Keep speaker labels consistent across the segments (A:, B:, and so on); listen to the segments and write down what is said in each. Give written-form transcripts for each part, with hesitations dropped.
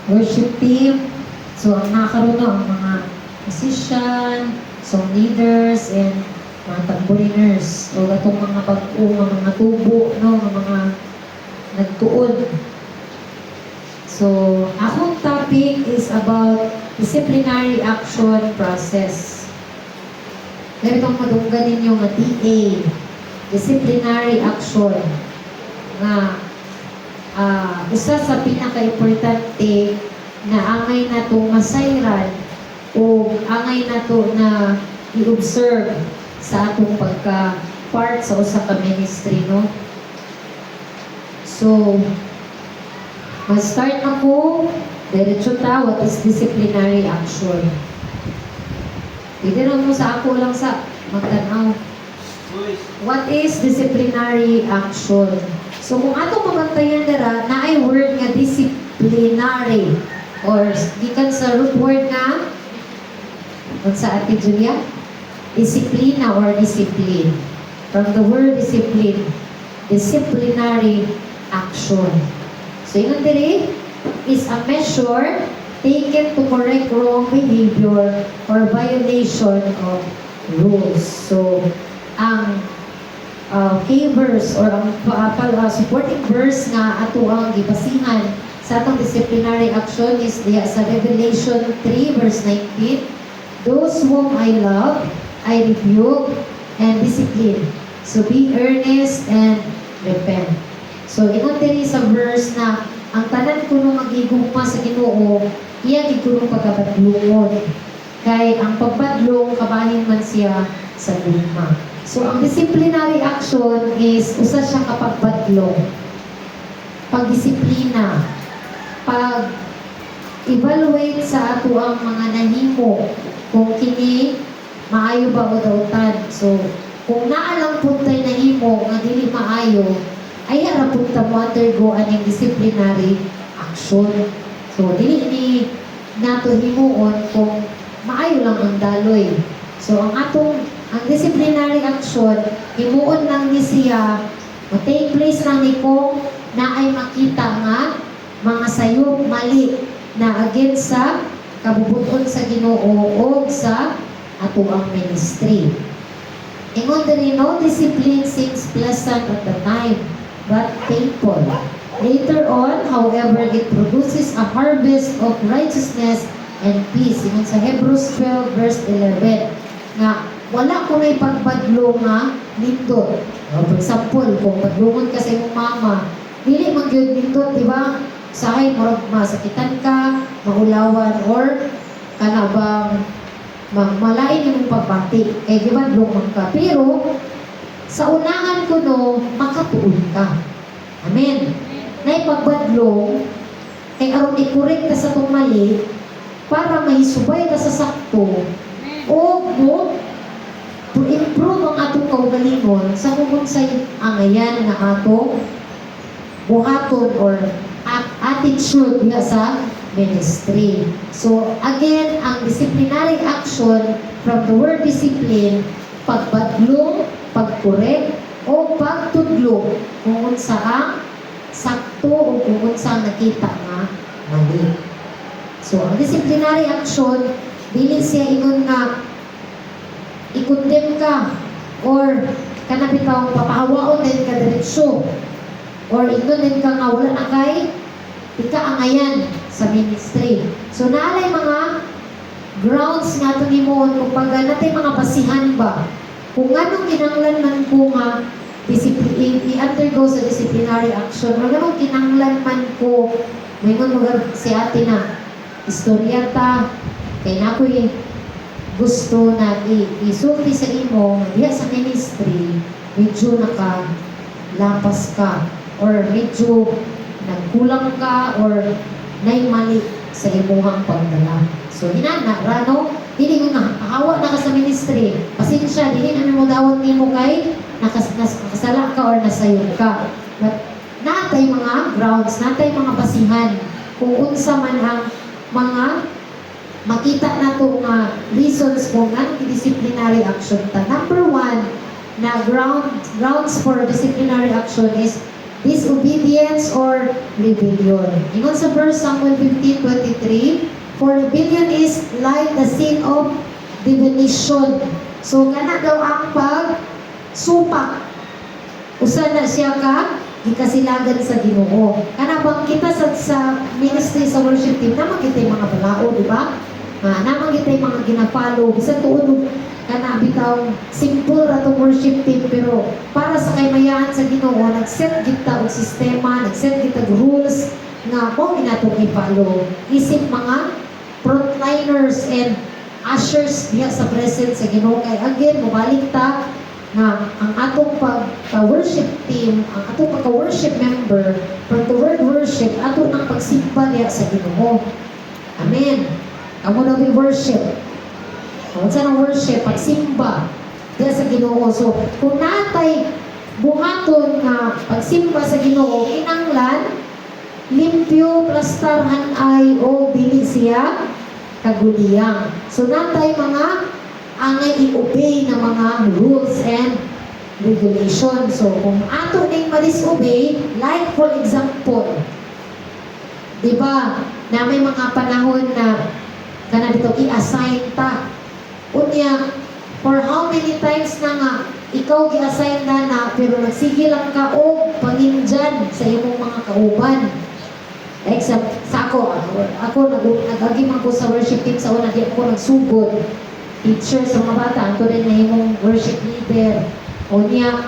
A: worship team. So, ang nakaroon na ang mga musician, song leaders, and mga tamboriners. O gatong mga pag-uong, mga tubo, no, mga nagtuon. So, akong topic is about disciplinary action process. Pero itong madunggan ninyo nga DA, disciplinary action, nga isa sa pinaka-importante na angay na to masayran o angay na to na i-observe sa atong pagka-part sa usa ka ministry, no? So, mag-start ako, diretso ta, what is disciplinary action? Pwede mo sa ako lang sa magtanaw. What is disciplinary action? So, kung ato mabantayan dara, na ay word nga disciplinary or gikan sa root word nga sa Ate Julia? Disiplina or discipline. From the word discipline, disciplinary action. So, yun diri is a measure taken to correct wrong behavior or violation of rules. So, ang key verse or ang supporting verse nga ato ang gibasihan sa atong disciplinary action is diya sa Revelation 3 verse 19. Those whom I love, I rebuke and discipline. So be earnest and repent. So ingon diri sa verse na ang tanan kuno magigugma sa Ginoo, iya gid pagkabadlungon. Kay ang pagbadlong kabahin man siya sa gugma. So, ang disciplinary action is usa siya kapagbadlong, pagdisiplina, pag-evaluate sa ato ang mga nahimo kung kini maayo ba o dautan. So, kung naalang puntay nahimo nga dili maayo, ay ara punta mo undergo aning disciplinary action. So, dili ni nato himuon kung maayo lang ang daloy. So, ang disciplinary action, himuon lang ni siya, take place lang ni ko na ay makita nga mga sayop mali na against sa kabubuton sa Ginoo o sa ato ang ministry. Ingon diri, no discipline seems pleasant at the time, but painful. Later on, however, it produces a harvest of righteousness and peace. Ingon sa Hebrews 12 verse 11 nga wala ko may pagbadlo nga nindot. For example, kung badlungon ka sa imong mama, dili man gyud nindot, di ba? Sahay murag masakitan ka, maulawan or kana bang malain imong pagbati. Kay di ba badlungon ka? Pero sa unahan ko no, makatuon ka. Amen. Nay pagbadlong kay aron i-correct ka sa tong mali para mahisubay ka sa sakto o mo to improve ang atong kaugalingon sa kung sa angayan nga atong buhaton or attitude nga sa ministry. So, again, ang disciplinary action from the word discipline, pagbadlong, pagkorek, o pagtudlo kung sa ang sakto o kung sa nakita nga mali. So, ang disciplinary action, dili siya ingon nga i-condemn ka or kanapitaw papahawaon din ka diretsyo or ingon din ka nga wala na kay ika-angayan sa ministry. So naalay mga grounds nga ito himuon kung pag natin mga basihan ba kung anong kinanglan man ko nga i-undergo sa disciplinary action o anong kinanglan man ko mayroon mga si ate na istoryata kay na ko'y gusto na isulti sa imo diya sa ministry, medyo nakalapas ka or medyo nagkulang ka or naimali sa imuhang pagdala. So, hinana, rano, dili ko nga, hawa na ka sa ministry. Pasensya, dili na mo dawat nimo kay nakasala ka or nasayod ka. But, natay mga grounds, natay mga basihan kung unsa man ang mga makita na ito nga reasons kung anong disciplinary action ta. Number one, na grounds for disciplinary action is disobedience or rebellion. Ingon sa verse Samuel 15:23, for rebellion is like the sin of divination. So kana daw ang pag-supak. Usa na siya ka gikasilagan sa Ginoo. Kana bang kita sa ministry sa worship team naman kita yung mga balao, di ba? Naman kita yung mga ginapalo. Bisan tuon kana bitaw simple ra tong worship team pero para sa kaymayan sa Ginoo nag-set kita og sistema, nag-set kita og rules nga mo ginatong ipalo. Isip mga frontliners and ushers diha sa presence sa Ginoo kay again mobalik ta nga ang atong pagka-worship team, ang atong pagka-worship member, from the word worship, ato nang pagsimba niya sa Ginoo. Amen. Amo na we worship. Kung saan ang worship, pagsimba niya sa Ginoo. So, kung natay buhaton nga pagsimba sa Ginoo, kinanglan, limpyo, plastarhan ay o dili siya kaguliyang. So, natay mga angay i-obey ng mga rules and regulation. So, kung ato ning ma-disobey, like for example, di ba, na may mga panahon na kana dito i-assign ta. Unya, for how many times na nga ikaw gi-assign na pero nagsige lang ka o pangindyan sa imong mga kauban. Like sa ako nag-agim ako sa worship team sa una, di ako nagsugod. Teachers sa mga bata, ang tuloy na yung worship leader. O niya,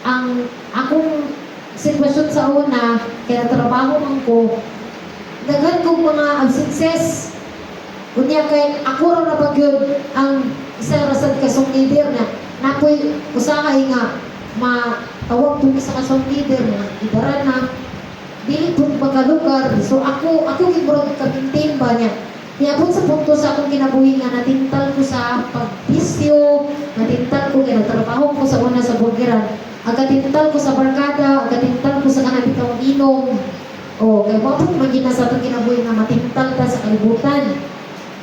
A: ang akong sitwasyon sa una, kaya trabaho man ko, daghan kong mga absences. O niya, kaya ako raw na bagyod ang isa rasad kasong leader na napoy usahay nga matawag doon sa kasong leader na idaran na dili po magalugar. So ako gibrod kabintin ba niya. Niabot sa punto sa akong kinabuhi nga natintal ko sa pagpisyo, natintal ko kaya nagtrabaho ko sa una sa burgeran, agatintal ko sa barkada, agatintal ko sa kanabitang inom. O, kaya mo pong magina sa itong kinabuhi nga matintal ta sa kalibutan.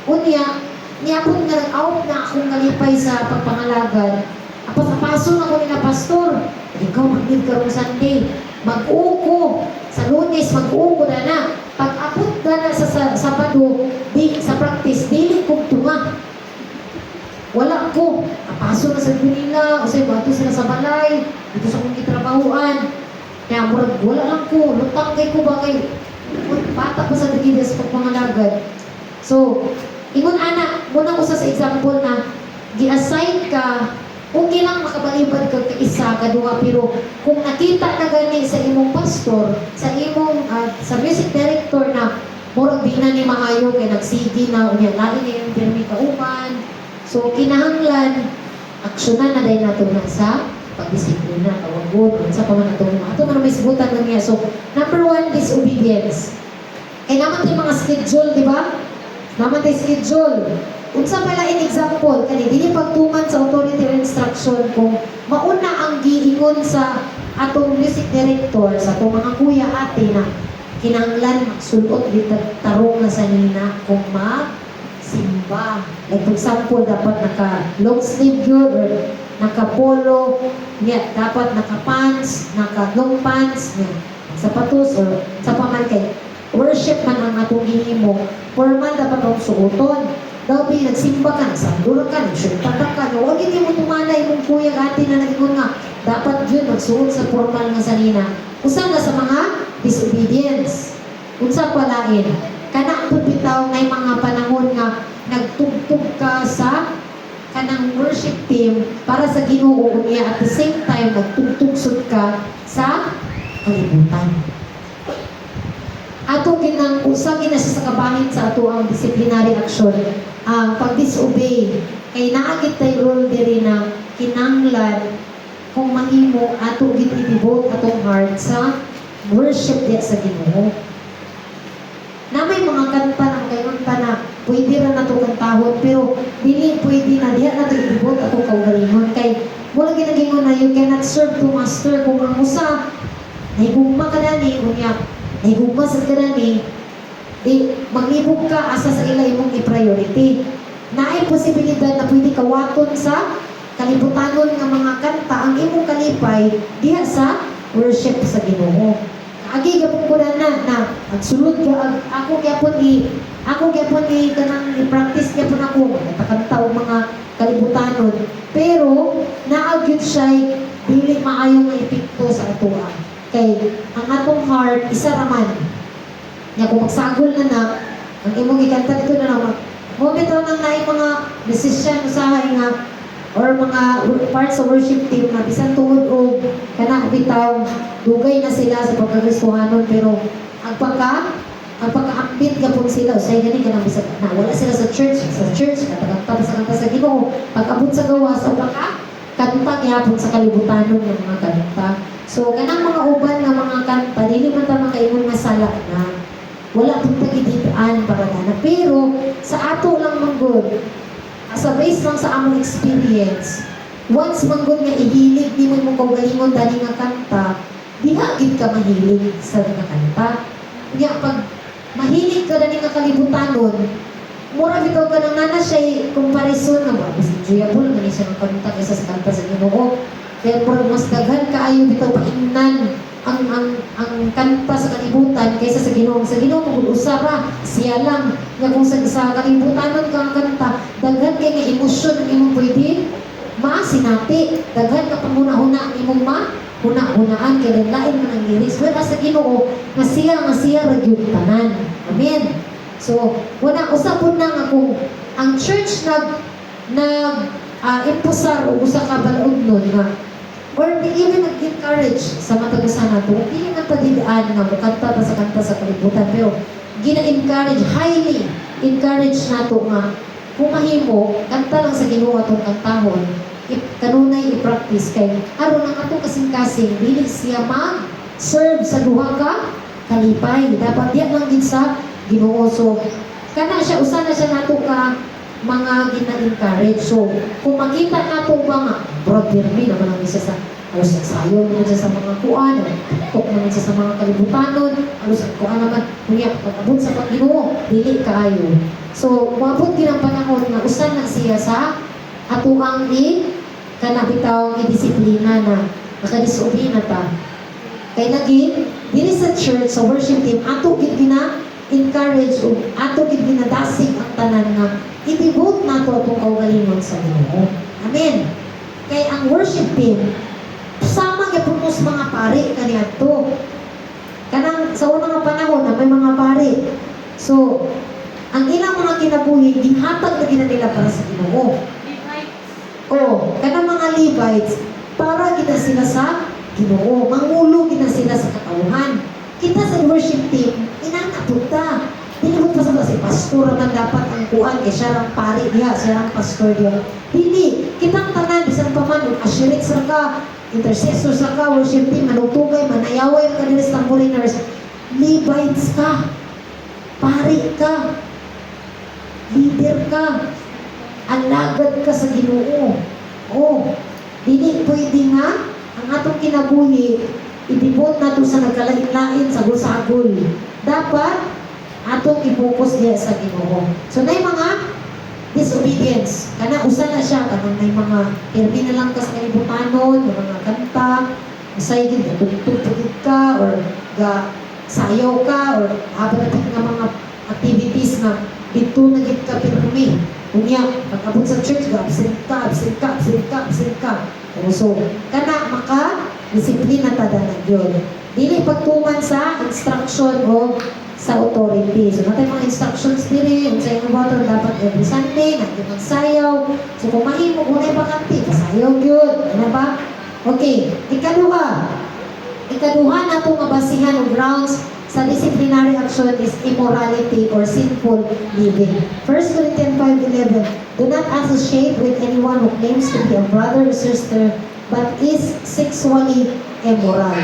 A: Unya, niabot nga nag-out na akong nalipay sa pagpangalagan. Apaso na ko nila pastor, ikaw mag-lead ka sa Sunday, mag-uko, sa Lunes mag-uko na na. Pag-apot na sa Sabado, sa practice, dili kong tunga. Wala ko. Apaso na sa nila, o sa bato sila sa balay, dito sa kong kitrabahuan. Kaya murag, wala lang ko. Lutang kay ko ba kay bata ko sa dagida sa pagpangalagad. So, ingon anak, muna ko sa example na gi-assign ka, okay lang makabalibad ka isa, kadua, pero kung nakita na gani sa imong pastor, sa imong sa music director na murag di na ni maayo kay nagsigi na unya lain na yung pirmi kauman. So kinahanglan aksyonan na dahil nato na sa pagdisiplina, tawagod, sa pamanatong ato man may sibutan na niya. So number 1, disobedience. Kaya naman tayo mga schedule, di ba? Naman tayo schedule. Unsa pala in example, kani dili pagtuman sa authority or instruction kung mauna ang giingon sa atong music director, sa atong mga kuya ate na kinahanglan magsulot dito tarong na sa nina kung magsimba. Like for example, dapat naka long sleeve yun or naka polo, yeah, dapat naka pants, naka long pants, yeah, sapatos or sa paman kay worship man ang atong gihimo, formal dapat ang suoton. Daw nagsimba ka, nagsandura ka, nagsyurtada ka, huwag hindi mo tumanay mong kuya ate na nag-ingon nga, dapat yun magsuot sa formal nga sanina. Usa nga sa mga disobedience. Unsa palain, kana po bitaw ngay mga panahon nga nagtugtog ka sa kanang worship team para sa Ginoo niya at the same time nagtugtugsod ka sa kalibutan. Ato ginang usa ginasa sa kabahin sa ato ang disciplinary action, ang pag-disobey kay naagit tay role diri na kinanglan kung mahimo ato gid-devote atong heart sa worship diya sa Ginoo. Na may mga kanta na kayon na pwede ra nato kantahon pero dili pwede na diha nato i-devote ato kaugalingon kay wala ginagingon na you cannot serve two master kung ang usa nahigugma ka na ni unya nahigugma sa ka na ni maglibog ka asa sa ila imong i-priority. Naay posibilidad na pwede kawaton sa kalibutanon nga mga kanta ang imong kalipay diha sa worship sa Ginoo. Agi gapon ko na agsulod ka ako gyapon kanang i-practice gyapon ako kanta og mga kalibutanon, pero naagyud siya dili maayo nga epekto sa atoa. Kay ang atong heart isa ra man. Nya kung magsagol na ang imong gikanta dito na mo bitaw nang naay mga musician usahay nga or mga parts sa worship team na bisan tuod og kana bitaw dugay na sila sa pagkakristohanon, pero ang pagka-ambit gapon sila usay gani kanang bisan na wala sila sa church kanta sa kanta sa Ginoo, pag-abot sa gawas o kanta gyapon sa kalibutanon ng mga kanta. So kanang mga uban nga mga kanta dili man ta makaingon nga sala na wala pud tagididaan para na, pero sa ato lang manggod sa base lang sa among experience, once manggod nga ihilig di mo kaugalingon dali nga kanta, diha gid ka mahilig sa nga kanta. Kaya pag mahilig ka dali nga kalibutanon, mura bitaw ka nang nana siya comparison na ba si enjoyable man siya ng kanta kaysa sa kanta sa Ginoo. Kaya mura mas daghan kaayo bitaw paingnan ang kanta sa kalibutan kaysa sa Ginoo. Sa Ginoo kung usara siya lang nga kung sa kalibutanon kang kanta daghan kay nga emosyon ang imong pwede maasinati, daghan ka panguna-una ang imong huna-hunaan kay lain man ang lyrics. Wala sa Ginoo nga siya ra gyud tanan. Amen. So wala usapon na nga kung ang church impusar o usa ka balaod nun nga or even nag-encourage sa matagasan nato, hindi na padidaan nga mukanta ta sa kanta sa kalibutan, pero gina-encourage, highly encourage nato nga kung mahimo, kanta lang sa Ginoo atong kantahon, kanunay i-practice kay aron ang atong kasing-kasing dili siya mag-serve sa duha ka kalipay. Dapat diyan lang din sa Ginoo. So kana siya usa na siya nato ka mga gina-encourage. So, kung makita nato ba nga, brother me naman ang isa sa sayo naman siya sa mga kuan, tok naman siya sa mga kalibutanon, alos ang kuan naman, kuya, pag-abot sa Panginoon, dili kaayo. So, umabot din ang panahon nga usan na siya sa atuang kanabitaw i-disiplina na nakadisiplina ta. Kay lagi, dili sa church, sa worship team, ato gid encourage o ato gid ginadasig ang tanan nga i-devote nato atong kaugalingon sa Ginoo. Amen. Kay ang worship team sama gyapon mo sa mga pari kaniadto. Kanang sa unang nga panahon na may mga pari. So, ang ilang mga kinabuhi gihatag na nila para sa Ginoo. Oh, kanang mga Levites para gina sila sa Ginoo, mangulo gina sila sa katawhan. Kita sa worship team, inanapunta. Dinibot pa sa si pastor man dapat ang kuan kay siya lang pari diha, siya lang pastor diha. Dili, kitang tanan bisan pa man asyirik sa ka, intercessor sa ka, worship team, manutugay, manayaway ka dili sa tamboliners. Levites ka. Pari ka. Leader ka. Alagad ka sa Ginoo. Oh, dili pwede nga ang atong kinabuhi i-devote nato sa nagkalain-lain sa gusagol. Dapat atong i-focus diya sa Ginoo. So nay mga disobedience, kana usa na siya kanang may mga irbi na lang ka sa kalibutanon, mga kanta, usay gid tugtugtugid ka or ga sayaw ka or habang nga mga activities na dito na gid ka pirmi. Unya, pag-abot sa church, absent ka. So, kana maka-disiplina tada na yun. Dili pagtuman sa instruction o sa authority. So, natin mga instructions dili, sa yung water, dapat every Sunday, natin magsayaw. So, kung mahimo, unay bakanti, pasayaw yun. Ano ba? Okay, ikaduha na itong mabasihan o grounds sa disciplinary action is immorality or sinful living. 1 Corinthians 5:11, do not associate with anyone who claims to be a brother or sister but is sexually immoral.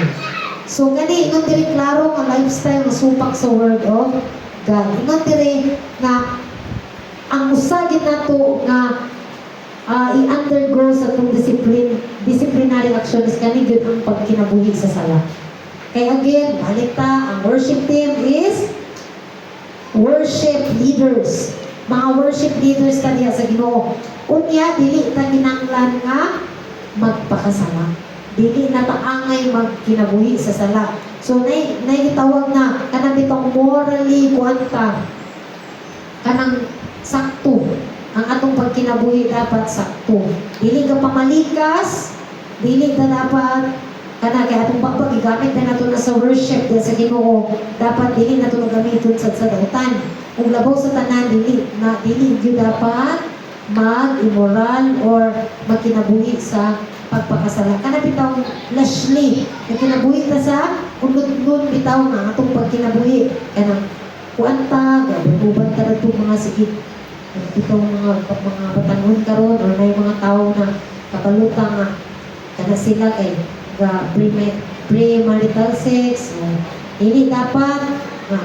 A: So, gani, ingon diri klaro nga lifestyle na supak sa word of God. Ingon diri nga ang usagin nato nga i-undergo sa itong disciplinary action is kani gyud ang pagkinabuhi sa sala. Kaya again, balik ta, ang worship team is worship leaders. Mga worship leaders kaniya sa Ginoo. Unya, dili ta ginanglan nga magpakasala. dili na taangay magkinabuhi sa sala. So nay gitawag na kanang bitong morally kuanta kanang sakto. Ang atong pagkinabuhi dapat sakto. Dili ka pamalikas, dili ka dapat kana kay atong bagbag gigamit na nato na sa worship sa Ginoo. Dapat dili nato gamiton sa dautan. Kung labaw sa tanan dili gyud dapat mag-immoral or magkinabuhi sa pagpakasala. Kana bitaw fleshly, kinabuhi ta sa unod-unod bitaw nga atong pagkinabuhi. Kanang kuanta, gabuban ta ra mga sigit. Bitaw mga batangon karon or may mga tao na kapaluta nga kana sila kay pre-marital sex. Dili dapat nga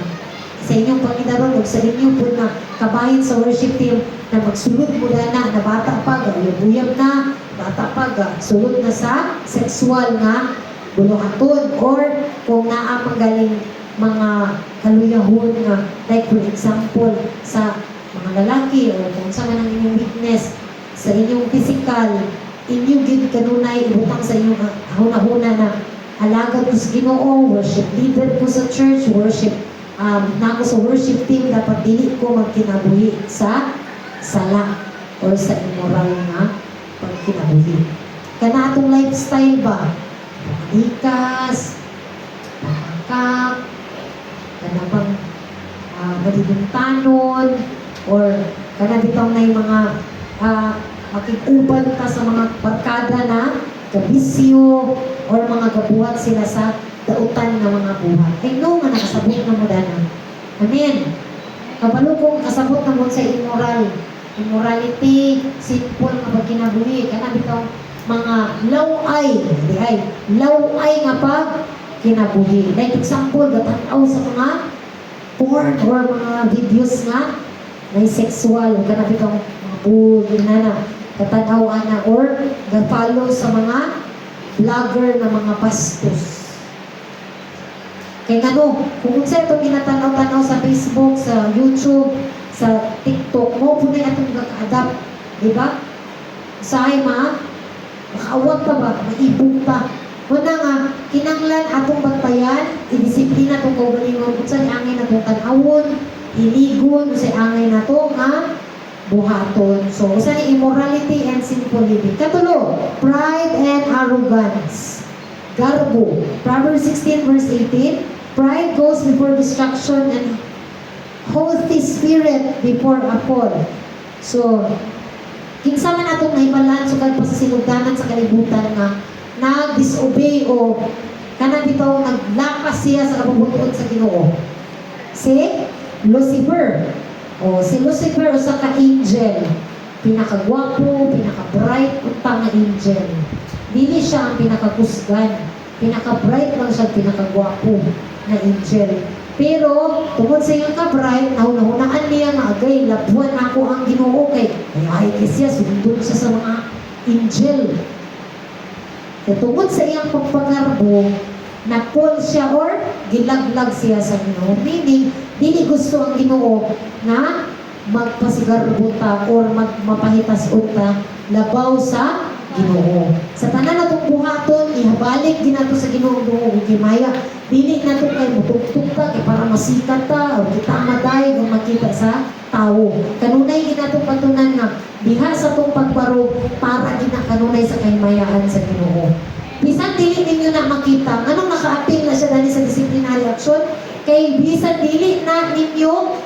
A: sa inyong Panginoon o sa inyo po na kabahin sa worship team na magsulod mo na bata pa, gayabuyab na, bata pa, sulod na sa sexual nga buluhaton or kung naamang galing mga kaluyahon nga like for example sa mga lalaki o kung sa man ang inyong witness sa inyong physical, inyong gid kanunay ibutang sa inyong huna-huna na alagad ko sa Ginoo, worship leader ko sa church, worship na ako sa worship team, dapat dili ko magkinabuhi sa sala or sa immoral nga pagkinabuhi. Kana atong lifestyle ba? Likas, pangkak, kana bang madiduntanon, or kana bitaw na yung mga makikuban ka sa mga barkada na kabisyo or mga gabuhat sila sa dautan ng mga buhat. I know nga nakasabot na mo dana. Amen. Kabalo kong kasabot na mo sa immorality, sinful nga pagkinabuhi. Kana bitaw mga laway nga pag kinabuhi. Like example, gatanaw sa mga porn or mga videos nga may sexual. Kana bitaw mga buhin na katanaw na or ga-follow sa mga vlogger na mga pastos. Kaya ano, kung unsa itong ginatanaw-tanaw sa Facebook, sa YouTube, sa TikTok, mo po na itong nag-adapt. Diba? Sahay makaawag pa ba? Maibog pa. Muna nga, kinanglan atong bantayan, i-disiplina itong kaugalingon, kung saan angay na itong tanawon, iligon, kung saan angay na itong buhaton. So, usa ni immorality and sinful living. Katulo, pride and arrogance. Garbo. Proverbs 16 verse 18, pride goes before destruction and haughty spirit before a fall. So, kinsa man atong nahibalan sugad pa sa sinugdanan sa kalibutan nga nag-disobey o kanang bitaw naglakas siya sa kapabuton sa Ginoo. Si Lucifer. O si Lucifer usa ka angel, pinakagwapo, pinaka-bright unta nga angel. Dili siya ang pinakakusgan. Pinaka-bright lang siya, pinakagwapo na angel. Pero, tungkol sa iyang ka-bright, nahunahunaan niya nga agay, labuan ako ang Ginoo kay ay siya, sundon siya sa mga angel. Kaya tungkol sa iyang pagpangarbo, na-pull siya or gilaglag siya sa Ginoo. Meaning, dili gusto ang Ginoo na magpasigarbo ta or mapahitas ta labaw sa Ginoo. Sa tanan natong buhaton, ihabalik ginato sa Ginoo ug himaya. Dili nato kay mutugtog ta kay para masikat ta o kita maday o makita sa tawo. Kanunay ginato patunan nga diha sa tong pagbarog para ginakanunay sa kahimayaan sa Ginoo. Bisan dili ninyo na makita, anong naka-appeal na siya dali sa disciplinary action? Kay bisan dili na ninyo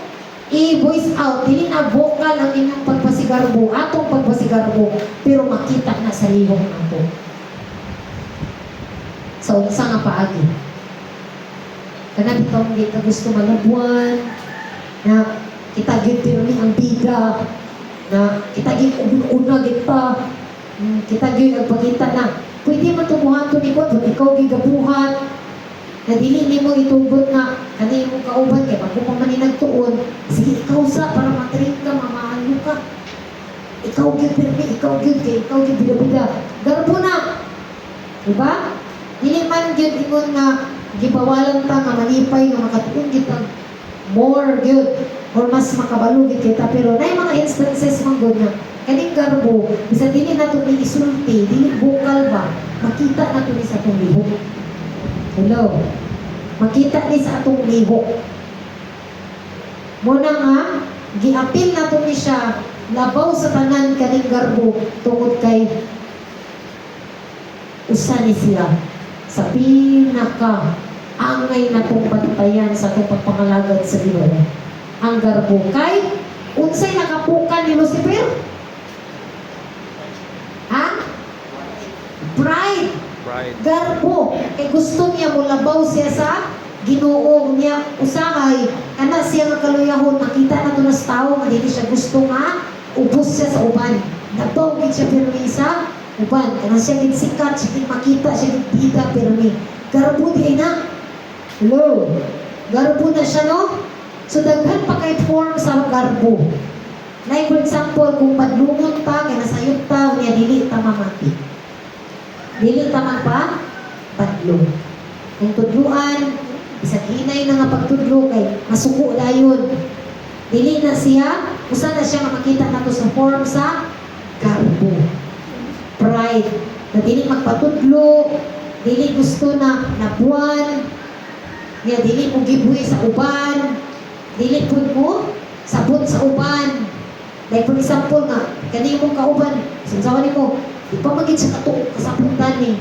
A: i-voice out, dili na vocal ang inyong pagpasigarbo, atong pagpasigarbo, pero makita na sa lihok nato. So, unsa nga paagi? Kana bitong hindi ka gusto malabuan, na kita gyud pero ni ang bida, na kita gyud una kita, kita gyud nagpakita na pwede man tumuhaton ni ko, ikaw gigabuhat, na dili nimo itugot nga kani mo kauban kay pag mo man nagtuon, sige ikaw sa para matreat ka, mamaano ka. Ikaw gyud permi, ikaw gyud kay ikaw gyud bida-bida. Garbo na. Diba? Dili man gyud ingon nga gibawalan ta nga malipay nga makatuon kita more gyud or mas makabalo gyud kita, pero nay mga instances man gyud nga kaning garbo, bisan dili nato ni isulti, dili bukal ba? makita na to ni sa atong lihok. Hello? Makita ni sa atong lihok. Muna nga, giapil na to ni siya, labaw sa tanan kaning garbo, tungod kay usa ni siya sa pinaka angay na tong bantayan sa atong pagpangalagad sa Ginoo. Ang garbo kay unsay nakapukan ni Lucifer? Ha? Pride. Garbo. Kay gusto niya mulabaw siya sa Ginoo niya usahay kana siya nga kaluyahon nakita na to nas tawo nga dili siya gusto nga ubos siya sa uban. Nabaw gid siya pirmi sa uban. Kana siya gid sikat, siya gid makita, siya gid bida pirmi. Garbo di na. Hello. Garbo na siya no? So daghan pa kay form sa garbo. Like for example, kung padlungon ta, kaya nasayot ta, niya dili ta mamati. Dili ta man pa, padlong. Kung tudluan, isang hinay na nga pagtudlo kay masuko dayon. Dili na siya, usa na siya nga makita nato sa form sa garbo. Pride. Na dili magpatudlo, dili gusto na nabuan, niya dili mo gibuhi sa uban, dili pud mo sabot sa uban. Like for example nga, kani mong kauban, sinsawan mo, di pa magit sa katuok kasapuntan ni.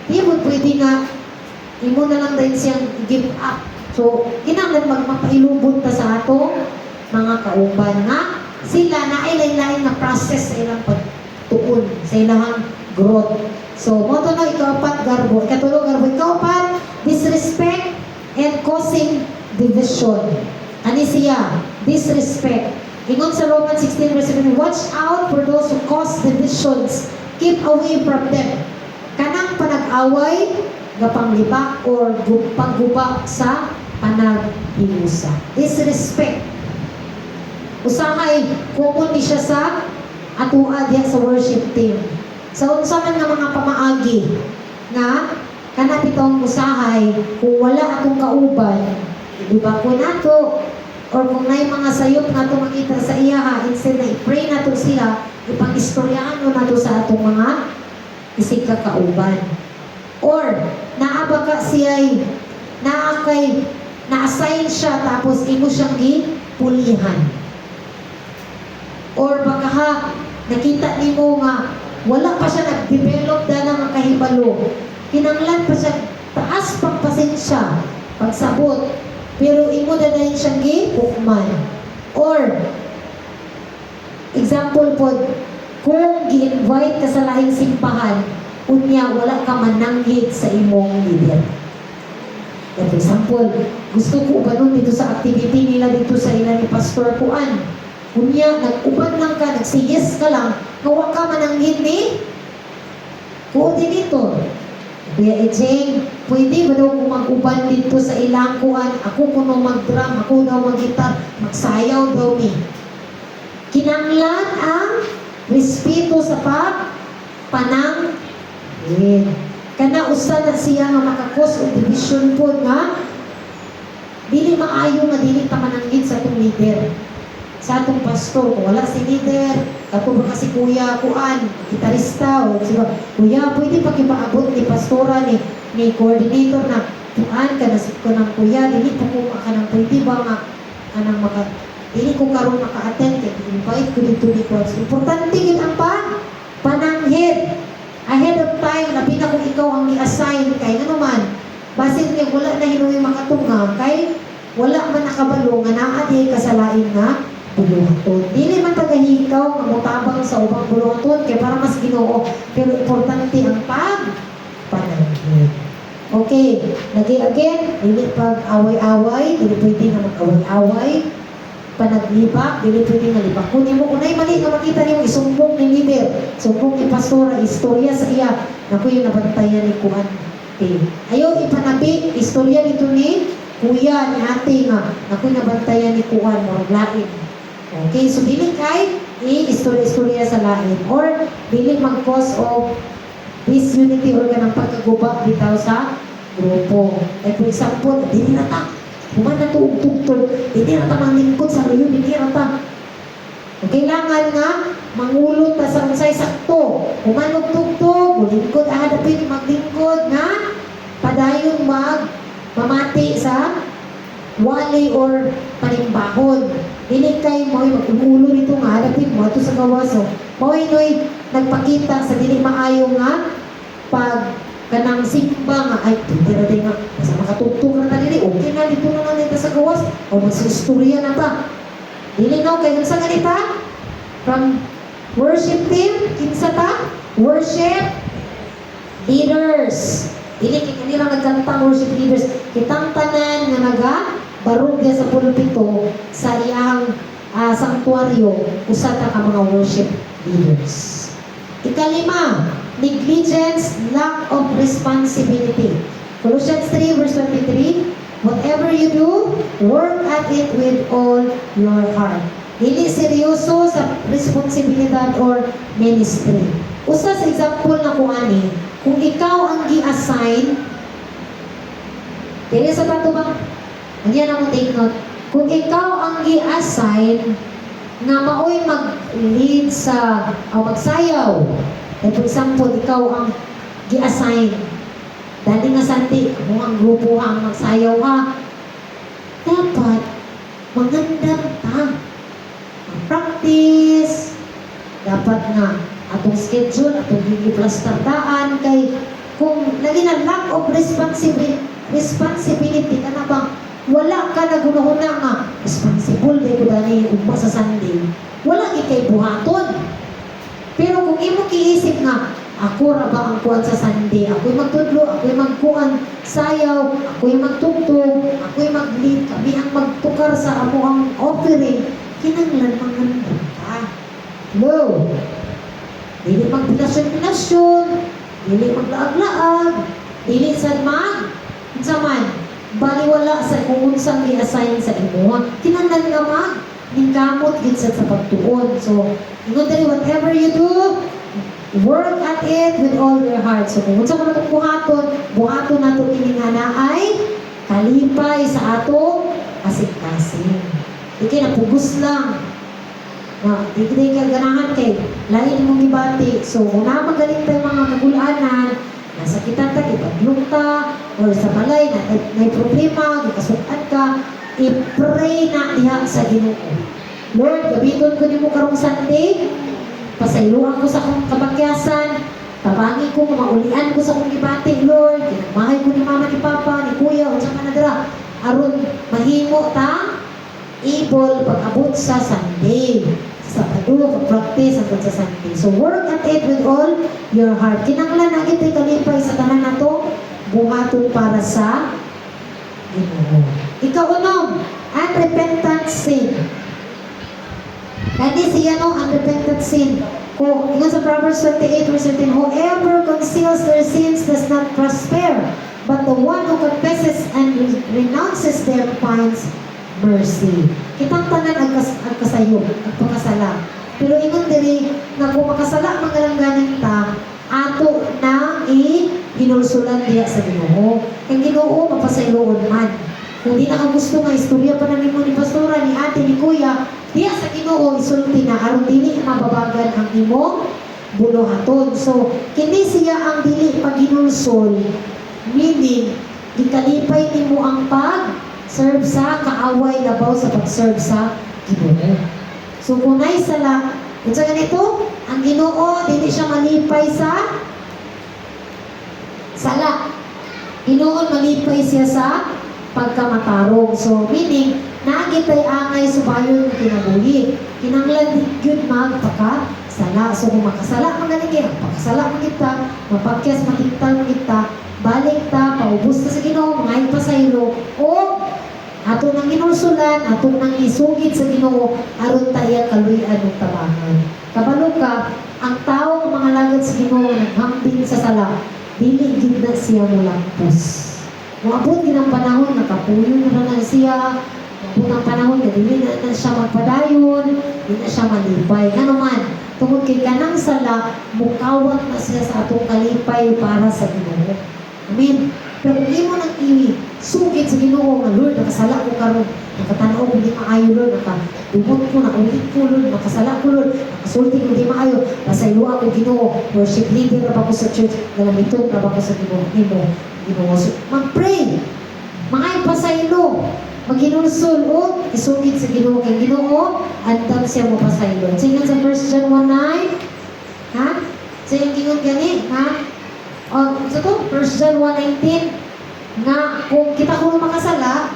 A: Di mo pwede nga, imo na lang dahil siyang give up. So, kinahanglan magmapailubot ta sa atong mga kauban nga, sila na ay lain-lain na process sa ilang pagtuon, sa ilang growth. So, mo to na ikapat garbo, ikatulong garbo, ikapat, disrespect and causing division. Ani siya, disrespect. Ingon sa Romans 16 verse 7, watch out for those who cause divisions. Keep away from them. Kanang panag-away, gapanglibak or pagguba sa panaghiusa. Disrespect. Usahay, common ni siya sa atua diya sa worship team. Sa unsa man nga mga pamaagi na kana bitong usahay, kung wala atong kauban, di ba ko nato, or kung may mga sayop nga ito makita sa iya, instead na i-pray na ito sila, ipang-istoryaan mo na ito sa atong mga isig kakauban. Or, naabaka siya'y na-assign siya tapos imo siyang gipulihan. Or baka ha, nakita ni mo nga, wala pa siya nag-develop na ng kahibalo. Kinanglan pa siya, taas pang pasensya, pagsabot, pero imo na dahil siyang gipukman. Or, example po, kung gi-invite ka sa lahing simbahan, unya wala ka mananghit sa imong leader. For example, gusto ko ubanon dito sa activity nila dito sa ilan ni Pastor Kuan. Unya, nag-uban lang ka, nagsiyes ka lang, nawa ka mananghit ni coordinator. Kuya Ejeng, pwede ba daw kung mag-uban dito sa ilang kuan? Ako kuno mag-drum, ako daw mag-gitar, magsayaw daw ni. Kinanglan ang respeto sa pananghit. Kana usa na siya nga makakos o division po nga dili maayo nga dili ta mananghit sa atong leader. Sa atong pastor, kung wala si leader, kato ba kasi kuya, kuan, gitarista, o siya, kuya, pwede pa kipaabot ni pastora, ni coordinator na, kuan, kanasip ko ng kuya, dili pa ko ka ng pwede ba nga, anang dili ko karon maka-attend, invite ko dito ni Coach. Importante yun ang pananghit. Ahead of time, labi na kung ikaw ang i-assign, kay ano man, basit niya, wala na hinuwi makatunga, kay wala man nakabalo, nga naadi kasalain nga, buluhaton. Dili man tagahikaw nga mutabang sa ubang buluhaton kay para mas Ginoo, pero importante ang pananghit. Okay, lagi again, dili pag away-away, dili pwede na mag-away-away, panaglibak, dili pwede nga libak. Kung mo kunay mali nga makita niyo isumbong ni leader, sumbong ni pastora, istorya sa iya, naku yung nabantayan ni Kuan. Okay. Ayaw ipanabi, istorya nito ni kuya, ni ate nga, naku yung nabantayan ni Kuan, morag lain. Okay, so dili kay i-istorya sa lain or dili mag-cause of disunity or ganang pagkaguba bitaw sa grupo. Like for example, dili na ta, human na tuog-tugtog, dili na ta manglingkod sa ruyo, dili na ta. So, kailangan nga mangulot ta sa unsay sakto. Kung anong tugtog, mulingkod adapin maglingkod nga padayon mamati sa wali or panimbahon. Dili kay mo mag-ulo nito nga adapin mo ato sa gawaso. Mo'y nagpakita sa dili maayo nga pag kanang simba nga ay tira nga sa makatugtog na dili okay na dito na lang nito sa gawas o mas istorya na ta. Dili na kay sa ganita from worship team, kinsa ta? Worship leaders. Dili kay kanila nagkanta worship leaders. Kitang tanan nga barugya sa pulpito sa iyang sanktuaryo usa ta ka mga worship leaders. Ikalima, negligence, lack of responsibility. Colossians 3 verse 23, whatever you do, work at it with all your heart. Dili seryoso sa responsibilidad or ministry. Usa sa example na ko ani, kung ikaw ang gi-assign, dili sa tato ba? Nagyan ako take note. Kung ikaw ang gi-assign nga maoy mag-lead sa magsayaw, for example, ikaw ang gi-assign, dali nga santi, kung ang grupo ang magsayaw ha, dapat magandang ta. Practice, dapat nga atong schedule, atong higiplastartaan kay kung lagi na lack of responsibility ka na bang wala ka na gunahuna nga responsible day ko dali ugma sa Sunday, wala kay buhaton. Pero kung imo kiisip nga ako ra ba ang kuan sa Sunday, ako'y magtudlo, ako'y magkuan sayaw, ako'y magtugtog, ako'y mag-lead, kami ang magtukar sa amo ang offering, kinanglan maganda ka. Hello? Dili magpilasyon-pilasyon, dili maglaag-laag, dili sad man, baliwala sa kung unsang i-assign sa imo. Kinanglan nga ningkamot gid sa pagtuon. So, ingon dali, whatever you do, work at it with all your heart. So, kung unsa ka natong buhaton nato kini nga naay kalipay sa ato kasing-kasing. Di napugos lang. Di ka ganahan kay lain mong gibati. So, una magaling tayo mga kagulanan, nasakitan ta, ipadlong ta, or sa balay, may problema, gikasukan ka, i-pray na diha sa Ginoo. Lord, gabiton ko nimo karong Sunday, pasayloan ko sa akong kabakyasan, tabangi ko, maulian ko sa akong gibati, Lord, kinagmahay ko ni mama ni papa, ni kuya, o sa manadra, aron mahimo ta, able pag-abot sa Sunday. Sa pag-practice hanggang sa Sunday. So, work at it with all your heart. Kinanglan na ito'y kalipay sa tanan na to, buhaton para sa Ginoo. Ika-unom, unrepentant sin. Kani siya no, unrepentant sin. Kung ingon sa Proverbs 28 verse 13, whoever conceals their sins does not prosper, but the one who confesses and renounces them finds mercy. Kitang tanan ang kasayo, ang pagkasala. Pero ingon diri nga kung makasala mangalangganan ta, ato na hinulsulan diya sa Ginoo. Kay Ginoo mapasayloon man. Kung di na ka gusto nga istorya pa na nimo ni pastora, ni ate, ni kuya, diya sa Ginoo isulti na aron dili mababagan ang imong bulohaton. So, kini siya ang dili paghinulsol, meaning gikalipay nimo ang serve sa kaaway labaw sa pag-serve sa Ginoo. So kung nay sala, kung sa ganito, ang Ginoo dili siya malipay sa sala. Ginoo malipay siya sa pagkamatarong. So meaning, naagitay angay subayon ng kinabuhi. Kinanglan gyud magpakasala. So kung makasala man gani kay, pakasala man kita, mapakyas makintal man kita, balik ta, paubos ta sa Ginoo, mga pasaylo, o ato nang inulsulan, ato nang isugid sa Ginoo, aron tayo kaluyan ng tabangan. Kabalo ka, ang tao mga lagad sa Ginoo naghambing sa sala, dili gid na siya mulampos. Moabot gid ang panahon nakapuyo na siya, moabot ang panahon na dili na siya magpadayon, dili na siya malipay. Ano man, tungod kay kanang sala, mukawat na siya sa atong kalipay para sa Ginoo. Amen. Pero kung imo nang sugit sa Ginoo nga, Lord, nakasala ko karon, nakatanaw ko di maayo, Lord, nakadumot ko, naulit ko, Lord, nakasala ko, Lord, nakasulti ko di maayo, pasaylo ako Ginoo, worship leader na ba ko sa church, galamito na ba ko sa Ginoo. So, mag-pray, mga ipasaylo, maghinulsol o isugid sa Ginoo kay Ginoo, andam siya mo pasaylo. Sige sa 1 John 1:9, ha? Sa yung gingon gani, ha? O, so to, 1 John 1:19, nga kung kita ko makasala,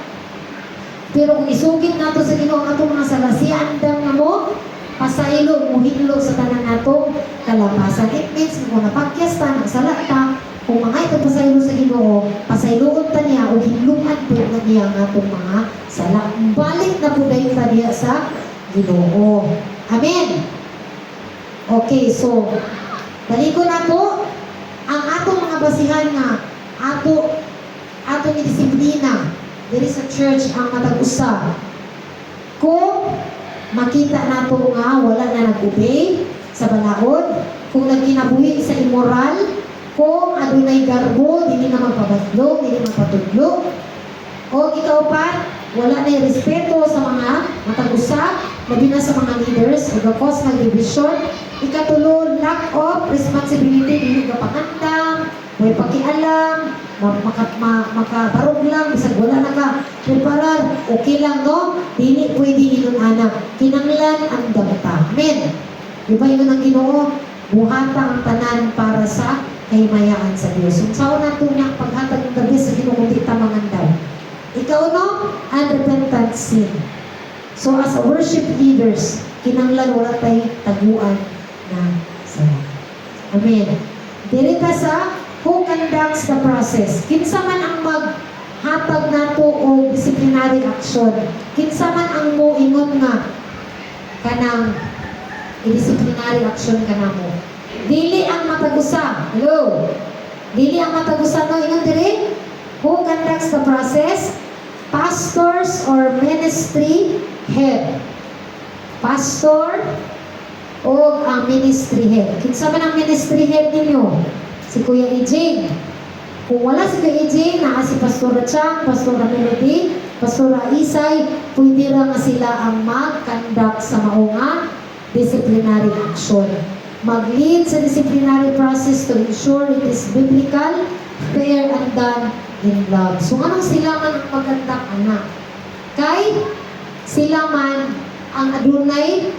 A: pero kung isugid nato sa Ginoo ang atong mga sala, siya andam nga mo pasaylo, muhilo sa tanan natong kalapasan. It means kung napakyas ta, nagsala ta, kung mga ito pasaylo sa Ginoo, pasayloon ta niya o hinluman po na niya ang atong mga sala. Balik na po dayon ta niya sa Ginoo. Amen. Okay, so baligo na to ang atong mga basihan nga ato ni disiplina diri sa church ang matag-usa. Kung makita nato nga wala na nag-obey sa balaod, kung nagkinabuhi sa immoral, kung adunay garbo, dili na magpabadlong, dili magpatudlo, o ikaw pa, wala na respeto sa mga matag-usa, labi na sa mga leaders, o gakos ng division. Ikatulo, lack of responsibility, dili ka pangandam, may pakialam, makabarog lang, bisag wala na ka, preparar, okay lang, no? Dili pwede inun anak, kinanglan ang damta. Amen. Diba yun ang Ginoo? Buhata ang tanan para sa kahimayaan sa Diyos. Kung saan nato na paghatag ng gabi sa Ginoo kung di tamangandaw. Ikaw, no? Unrepentant sin. So, as a worship leaders, kinanglan wala tayo taguan na sala. Amen. Dirita sa who conducts the process. Kinsa man ang maghatag nato o disciplinary action. Kinsa man ang moingon nga kanang i-disciplinary action ka na mo. Dili ang matagusa. Hello? Dili ang matagusa, no? Ingon diri? Who conducts the process? Pastors or ministry head. Pastor o ang ministry head. Kinsa man ang ministry head ninyo? Si Kuya EJ. Kung wala si Kuya EJ, naa si Pastora Chang, Pastora Melody, Pastora Isay, pwede ra nga sila ang mag-conduct sa maunga disciplinary action. Mag-lead sa disciplinary process to ensure it is biblical, fair, and done in love. So, anong sila man ang mag-conduct, anak? Kay sila man ang adunay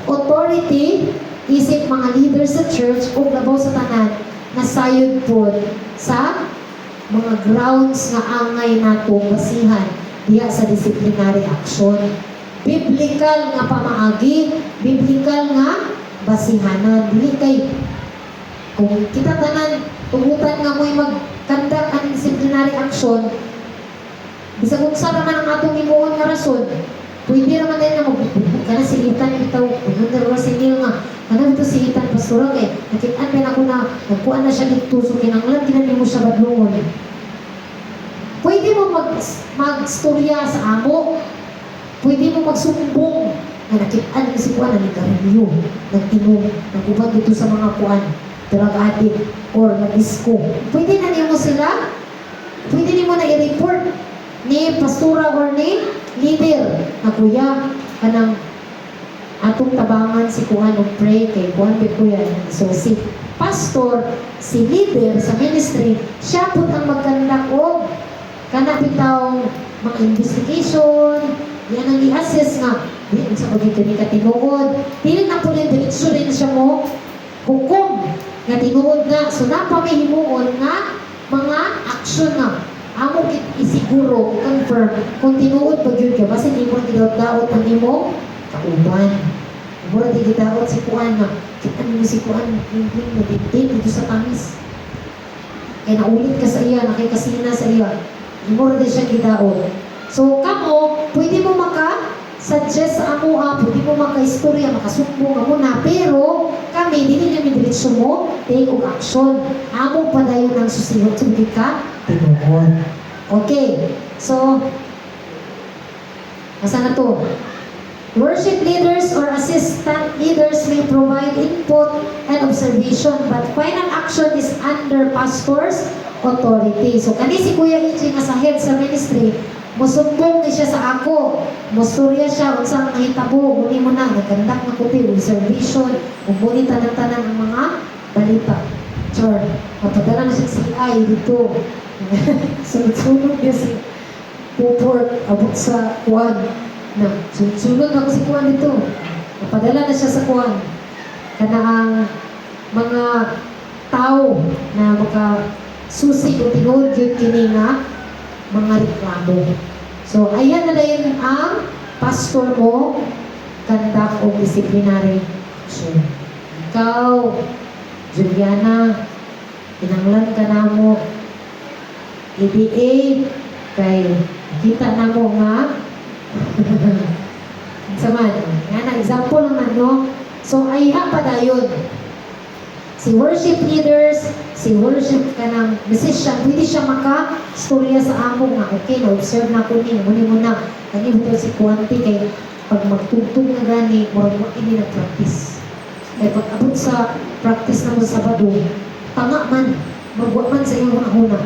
A: authority isip mga leaders sa church o labaw sa tanan na sayod po sa mga grounds nga angay nato basihan diya sa disciplinary action. Biblical nga pamaagi, biblical nga basihanan. Dili kay kung kita tanan tugutan nga mo'y mag-conduct ang disciplinary action, bisa kung sa naman ang atong imuon nga rason, pwede naman tayo na magbubog ka na silitan bitaw, pagkanda rin sinil nga, kana bito silitan pastora kay, nakitaan pa na ako na, nagkuhan na siya dito, so kinanglan, kinanil mo siya badlungon. Pwede mo mag-storya sa amo, pwede mo magsumbong, na nakitaan na si kuhan, na nagkarilyo, nagtinog, nagubag dito sa mga kuhan, drug-addict, or nag-disco. Pwede na niyo mo sila, pwede niyo mo na i-report ni pastora or ni leader na kuya kanang atong tabangan si kuhan og pray kay kuhan kay kuya. So si pastor, si leader sa ministry, siya po ang magkandak og kana bitaw mga investigation, yan ang i-assess nga di sa pagito ni katinuod, dili na po rin diretso rin siya mo hukom nga tinuod na, so napamihimuon nga mga action na amo isiguro, confirm, kung tinuod pag yun ka, basta hindi mo gidaot-daot ang imo kauban. Mura di gidaot si Kuan na, kita mo si Kuan, hingling na dito sa tamis. Kaya naulit ka sa iya, nakikasina sa iya. Mura di siya gidaot. So, kamo, pwede mo suggest sa amo, pwede mo maka-istorya, makasumbong amo na, pero kami, hindi namin diretso mo, take og action. Amo pa dayon ang susunod, sumigit ka, tinuod. Okay, so, asa na to? Worship leaders or assistant leaders may provide input and observation, but final action is under pastors authority. So kani si Kuya Ichi nga sa head sa ministry, musumbong ni siya sa ako. Musturya siya unsa ang nahitabo, muni mo na nagandak na kopi observation, ug muni tanan-tanan ang mga balita. Sure. Mapadala na siya CI dito. Sunod-sunod niya si Puport abot sa kuwan. Na, sunod ako si kuwan dito. Mapadala na siya sa kuwan. Kana ang mga tao na makasusi o tinuod yun kini nga mga reklamo. So, ayan na rin ang pastor mo, conduct o disciplinary action. Ikaw, Juliana, kinanglan ka na mo, EDA, kay kita na mo nga, saman, yan ang example naman, no? So, ayha pa dayon. Si worship leaders, si worship ka ng musician, pwede siya maka-storya sa amo nga, okay, na-observe na ko niya, muni mo na, kanya mo si Kuwanti, kay pag magtugtog na gani, murag mo ini na-practice. Kaya pag abot sa practice na mo Sabado, tanga man, magwa man sa iyong una-una.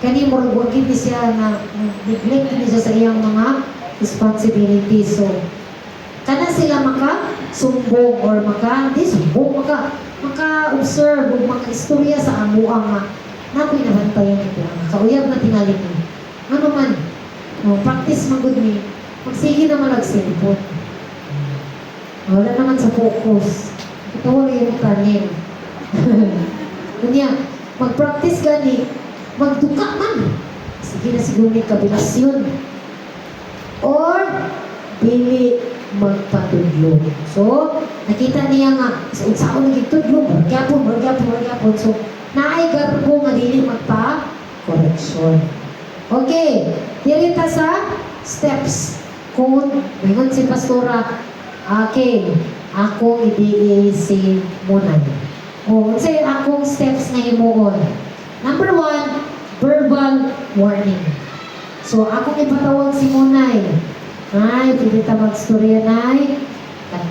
A: Kani murag wagin ni siya na neglect ni siya sa iyang mga responsibilities. So, kana sila maka-sumbong or di sumbong, maka-observe o maka-istorya sa amuang nga nako'y nabantayan ito. Kauyab na tingali mo. Ano man, practice magod ni, magsige naman nag-cellphone. Wala naman sa focus. Ito wala yung tanin. Kanya, mag-practice gani, magduka man. Sige na siguro may kabilasyon. Or, bili magpatudlo. So, nakita niya nga, sa ako nagitudlo, margyapon. So, naay garbo nga dili magpa-correction. Okay, dirita sa steps. Kung mingon si Pastora, okay, ako hindi si Munay. O, say akong steps na himuon. Number 1, verbal warning. So, akong ipatawag si Munay. Ay, pwede ta mag-storya, Nay.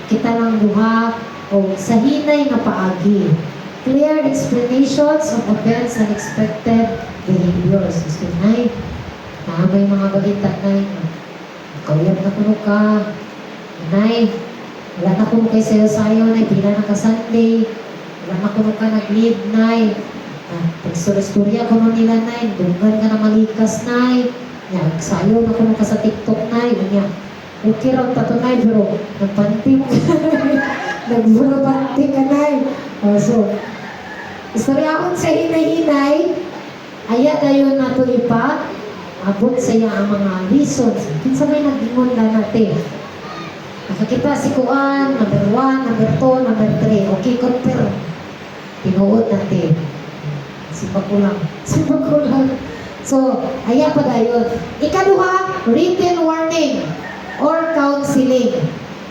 A: Kita lang duha o sa hinay nga paagi. Clear explanations of events and expected behaviors. Gusto, Nay, may mga balita, Nay. Kauyab na kuno ka. Nay, wala na kuno kay sayo-sayo, Nay. Pila na ka Sunday. Wala na kuno ka nag-lead, Nay. Pag-storya kuno nila, Nay. Dunggan ka na malikas, Nay. Yan, sayo na kuno ka sa TikTok, Nay. Yan. Okay raw tatunay, pero nagpanti mo. Nagburabanti ka, Nay. So, istoryaon sa hinay-hinay, aya dayon na ito ipa, abot sa iya ang mga reasons. Kinsa may nag-ingon na natin. Nakakita si Kuan, number 1, number 2, number 3. Okay, compare. Tinuod natin. Sipa ko lang. So, aya pa dayon. Ikaduha, written warning or counseling.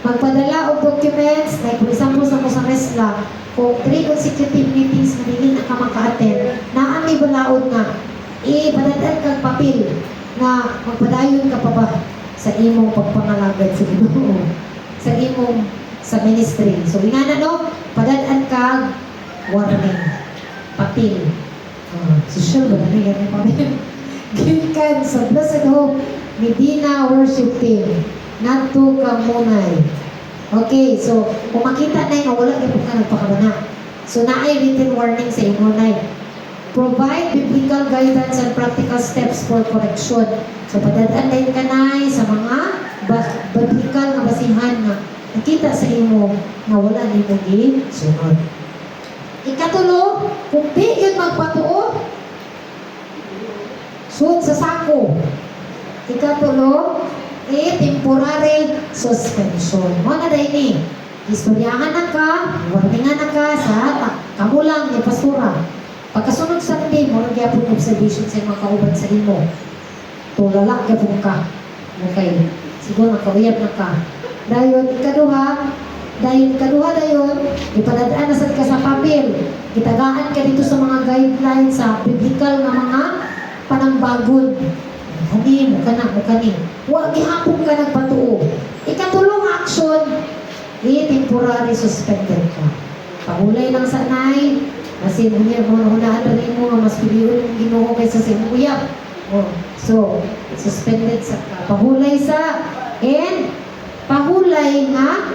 A: Magpadala og documents, like for example sa mo sa RESLA, kung 3 consecutive meetings na dili na ka maka-attend, naa may balaod nga, ipadadaan kang papel na magpadayon ka pa ba sa imong pagpangalagad sa Ginoo, sa imong sa ministry. So, ingana no, padadaan kang warning, papel. Social ba na yan papel? Gikan sa Blessed Hope Medina Worship Team. Nato ka Munay. Okay, so kung makita na yung wala yung ka nagpakabana. So naay written warning sa imo, Nay. Provide biblical guidance and practical steps for correction. So padadaan din ka, Nay, sa mga biblical na basihan nga nakita sa imo na wala ni mo gisunod. Ikatulo, kung di yun magpatuo, sud sa sako. Ikatulo, temporary suspension. Mo na dahil ni, istoryahan na ka, warningan na ka sa kamulang ni pastora. Pagkasunod sa hindi mo, nagyapon observation sa mga kauban sa imo. Tulala, gyapon ka. Okay, siguro nakauyab na ka. Dayon, ikaduha, ipadadaan na sad ka sa papel. Itagaan ka dito sa mga guidelines sa biblical na mga panambagon. Hani mo ka na, huwag ihapon ka nagpatuo. Ikatulong action, temporary suspended ka. Pahulay lang sa Nay, Kasi unya mo unahan rin mo nga mas piliyon yung Ginoo kaysa sa imong uyab. Oh, so suspended sa pahulay sa and pahulay nga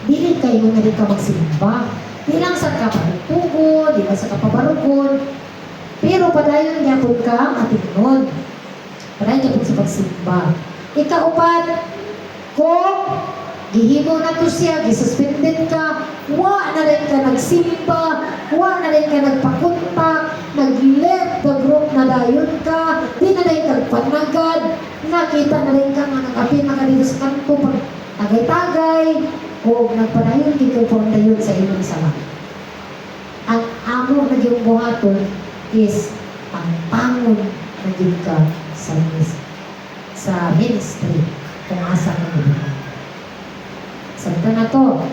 A: dili kayo nga di ka magsimba. Di lang sa kapatugod, di lang sa kapabarugod, pero padayon gyapon ka matinod. Padayon gyapon sa pagsimba. Ikaupat, kung gihimo na to siya, gisuspended ka, wa na rin ka nagsimba, wa na rin ka nagpakuntak, nag-left the group na dayon ka, di na rin kagpanagad, nakita na rin ka nga nag-apin na ka dito sa kanto, pag tagay-tagay, o nagpadayon di ka po dayon sa inyong sama. Ang amo na yung buhaton is ang pangon na yun ka sa ministry kung asa ka na. Sabta na to,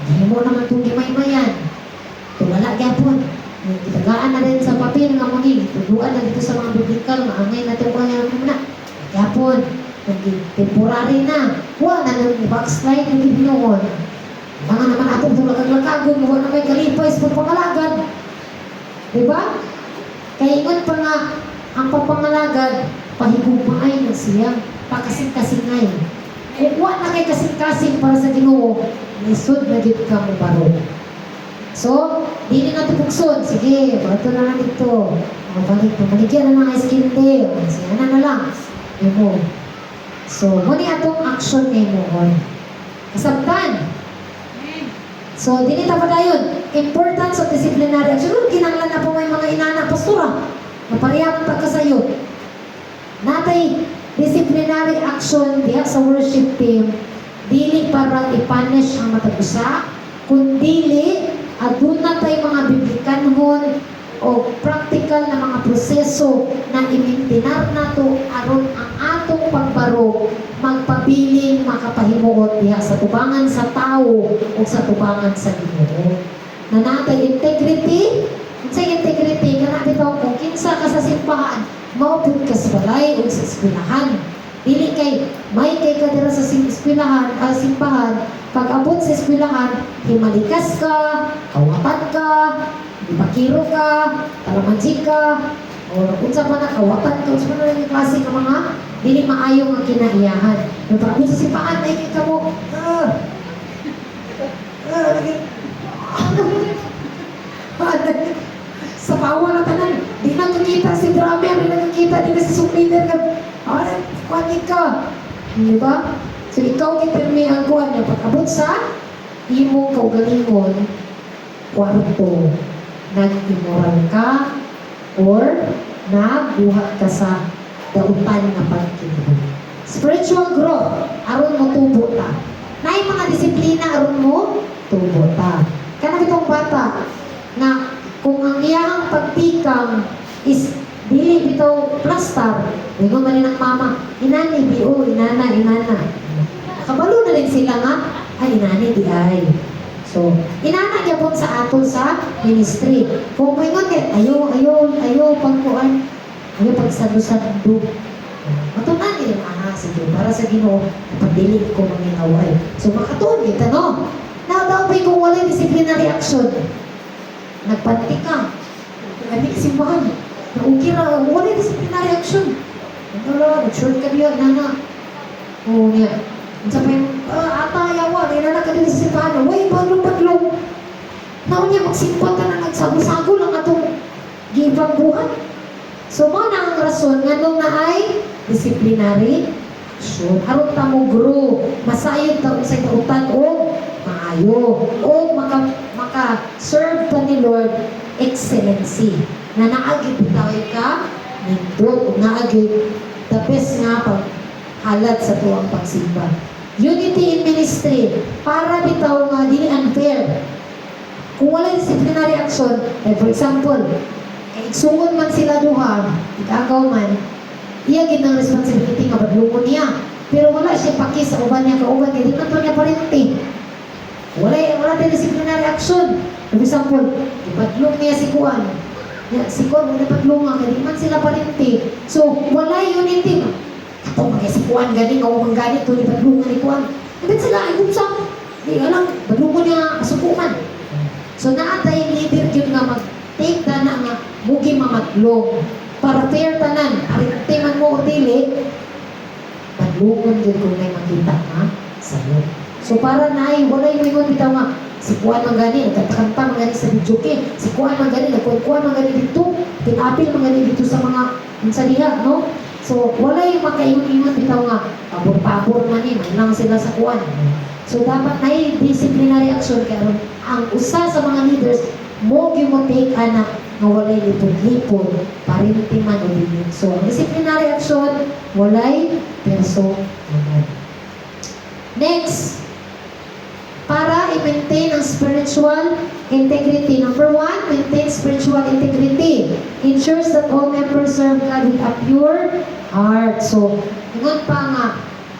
A: hindi mo naman itong gimay-mayan. Tulala gyapon. Itagaan na rin sa papel nga muli. Tuduan na dito sa mga biblikal, maangay na ito ko nga muna. Gyapon, temporary na. Huwag na nang backslide na gibinoon. Mga naman atong tulakag-lakagon, huwag na may kalipay sa pagpangalagad. Diba? Kaya ingon pa nga, ang pagpangalagad, pahigugmaay na siya, pakasing-kasingay. Kung wa na kay kasing-kasing para sa Ginoo, lisod na dito ka mo baro. So, di na natin bukson. Sige, bato na lang dito. Pamaligyan na mga skin day. Siya na lang. Mo. So, muni atong action ni mo. Kasabtan. So, di nita pa dayon. Importance of disciplinary action. Kinanglan na po may mga inana pastura. Napariyaman pa ka sa'yo. Natay disciplinary action diha sa worship team, dili para i-punish ang matagusa, kundili aduna tay mga biblikanhon o practical na mga proseso na imintinar nato aron ang atong pagbaro magpabiling makapahimuot diha sa tubangan sa tao o sa tubangan sa Ginoo. Na natay integrity, unsay integrity kana bitaw kung kinsa ka sa simbahan, maupod ka sa balay o sa eskwelahan. Dili kay, may kay ka dira sa eskwelahan, simbahan, pag abot sa eskwelahan, himalikas ka, kawatan ka, ipakiro ka, talamansi ka, o unsa pa na kawatan ka, unsa pa na yung klase ka mga, dili maayo nga kinaiyahan. Pero pag abot sa simbahan, ay kita mo, sa bawa na tanan, di na kumita si drummer, di na kumita, di na si suplider ka, kwanik ka. Di ba? So, ikaw kitirmi ang kuwan niya. Pag-abot sa imong kaugalingon, kwarto, nag-immoral ka, or nagbuhat ka sa dautan na pagkinibuhi. Spiritual growth, aron mo tubo ta. Na yung mga disiplina, aron mo tubo ta. Kana itong bata, na kung ang iyang pagtikang is dili bitaw plastar, ingon man ng mama, inani biu, inana. Kabalo na rin sila nga, ay inani di ay. So, inana gyapon sa aton sa ministry. Kung moingon kay ayo pagkuan, ayo pagsado-sado. Matunan ni sige para sa Ginoo, pagdili ko manginaway. So makatuon kita no. Now daw kung wala disciplinary action. Nagpanti ka. Hindi ka simbahan. Naukira, wala disciplinary action. Wala, nag-short ka diyan, nana. Oo niya. Sa pa yung, ata, yawa, nilala ka din sa simbahan. Way, badlong-badlong. Naon niya, magsimpa ka na nagsago-sago lang atong gibang buhat. So, mga na ang rason, nga nung na ay disciplinary action. Harap ta mo grow. Masayod ta sa kautan o maayo. O maka-serve pa ni Lord excellency. Na naagid bitawin ka, nindot, o naagid the best nga pag halat sa tuwang pagsimba. Unity in ministry, para bitaw nga di unfair. Kung wala disciplinary action, for example, sungod man sila duha, igagaw man, iya gid ang responsibility nga badlungon niya. Pero wala siya paki sa uban niya, kauban niya, di man to niya parente. Wala din disciplinary action. For example, ibadlong niya si Kuan. Si Kuan, wala badlong nga, di man sila parente. So, wala unity. Ito, si Kuan, galing ako mang ganit, ito, ibadlong ni Kuan. Ibig sila, ay kumsa. Di alam, badlungon niya kasukuman. So, naatay leader yun nga mugi mamatlong. Para fair tanan, arinte man mo o dili, padlungon din kung may makita nga sa'yo. So para naay, walay mo yun bitaw nga, si Kuan man gani, nagkatakanta man gani sa videoke, si Kuan man gani, nagkuan man gani dito, pinapil man gani dito sa mga diha, no? So walay makaingon-ingon bitaw nga, pabor-pabor man man lang sila sa Kuan. So dapat naay disciplinary action kaya ang usa sa mga leaders mo take anak nga walay lipod-lipod parinti man o limit. So ang disciplinary action walay perso naman. Next, para i-maintain ang spiritual integrity. Number 1, maintain spiritual integrity. Ensures that all members serve God with a pure heart. So, ingon pa nga,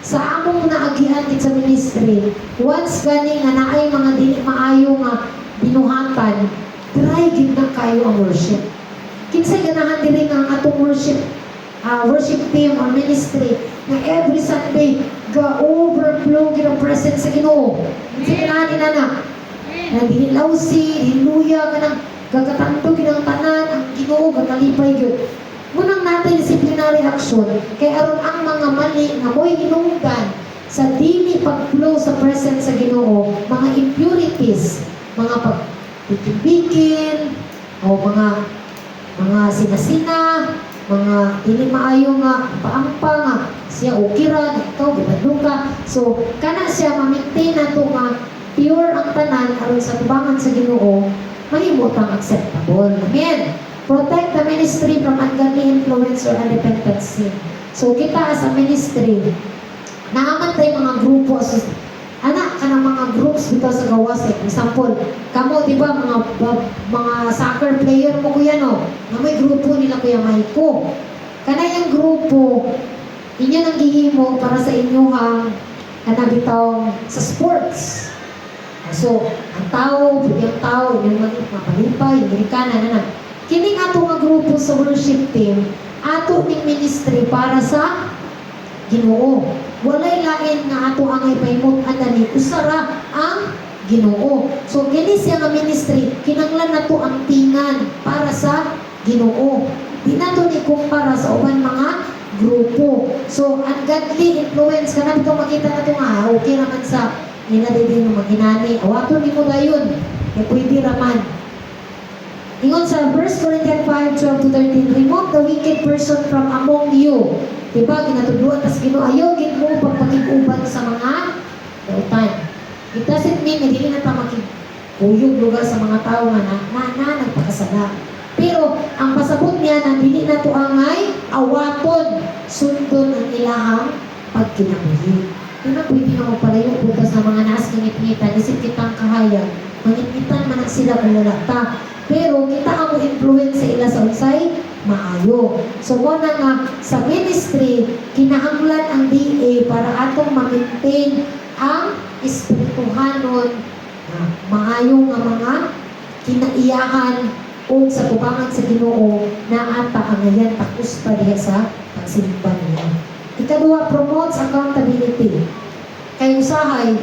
A: sa among naagihan sa ministry, once gani nga naay mga dili maayo nga binuhatan, try gid na kayo ang worship. Kinsay ganahan diri nga ang atong worship team or ministry na every Sunday ga-overflow gid ang presence sa Ginoo. Kinsay ganahan ni nana? Nagilawsi, hiluya kanang gagatanto gid ang tanan ang Ginoo gakalipay gyud. Munang natin disciplinary action kay aron ang mga mali nga mo'y hinungdan sa dili pag-flow sa presence sa Ginoo, mga impurities, mga pagtitibigin o mga sinasina, mga dili maayo nga paampa nga siya okay ra, ikaw gibadlong ka. So kana siya ma-maintain nato nga pure ang tanan aron sa tubangan sa Ginoo, mahimot ang acceptable. Amen. Protect the ministry from ungodly influence or unrepentant sin. So kita as a ministry, naaman tayo mga grupo, anak ka ng mga groups dito sa gawas. Example, kamo, di ba, mga soccer player mo kuya, no? Na may grupo nila kuya Maiko. Kana yung grupo, inyo nang gihimo para sa inyong kanabitaw sa sports. So, ang tao, yung tao, yung mapalipay, yung kanan, kining ato nga grupo sa worship team, ato ning ministry para sa Ginoo. Walay lain nga ato ang ipahimot ani usara ang Ginoo. So kini siya nga ministry, kinanglan nato ang tingan para sa Ginoo. Di nato ni kumpara sa uban mga grupo. So ungodly influence kanang ito makita nato nga okay naman sa inadidi ng maginani. Awato ni mo dayon. Kaya pwede raman. Ingon sa 1 Corinthians 5:12-13, remove the wicked person from among you. Diba, ginatudluan tas ginuayo gid mo pagpakig-uban sa mga dautan. It doesn't mean na dili na ta makig-uyog lugar sa mga tao nga nagpakasala. Pero ang pasabot niya na dili na to angay awaton sundon ang ilahang pagkinabuhi. Diba, pwede na magpalayo punta sa mga naas ngit-ngitan, isip kitang kahayag, mangit-ngitan man ang sila kung lalata. Pero kita ang influence sa ila sa unsay maayo. So mo na nga sa ministry kinahanglan ang DA para atong ma-maintain ang espirituhanon maayo nga mga kinaiyahan o sa tubangan sa Ginoo na ata ang ngayon takus pa diha sa pagsimba niya. Ikaduha, promotes accountability. Kay usahay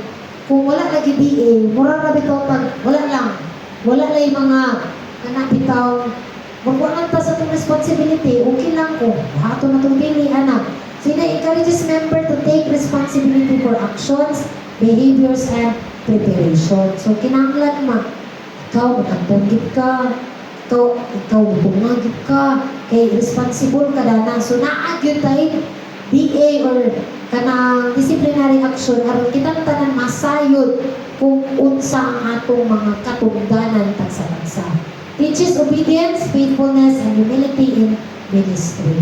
A: kung wala lagi DA, mura ra bitaw wala lang mga bitaw magwanan ta sa itong responsibility, okay lang ko. Hato na itong pili, anak. Sina encourages member to take responsibility for actions, behaviors, and preparation. So, kinanglan ikaw, magandang ka, ikaw, bumagit ka, kay responsible ka na. So, naagyo tayo, DA or kanang disciplinary action, aron kitang tanan masayod kung unsa ang atong mga katungdanan tagsa-tagsa. Teaches obedience, faithfulness, and humility in ministry.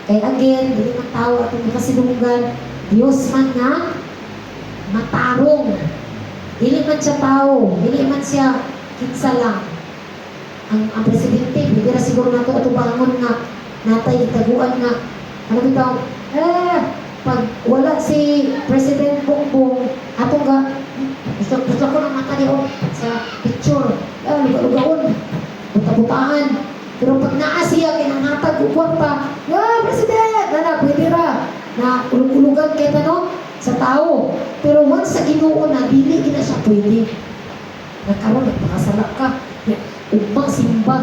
A: Kaya again, dili man tao atong kasilungan, Dios man nga matarong. Dili man siya tao, dili man siya kinsa lang. Ang presidente, hindi na siguro nato atong bangon nga natay itaguan nga ano bitaw, pag wala si President Bongbong, atong ga gusto ko ng mata niyo sa picture, luga-lugaon, buta-butaan. Pero pag naasiya, kinanghatag o kwarta, President! Pwede ra. Na ulug-ulugan kita, no? Sa tao. Pero once sa Ginoo na, dili na siya pwede. Nagkaroon, nagpakasala ka. Ugma, simba.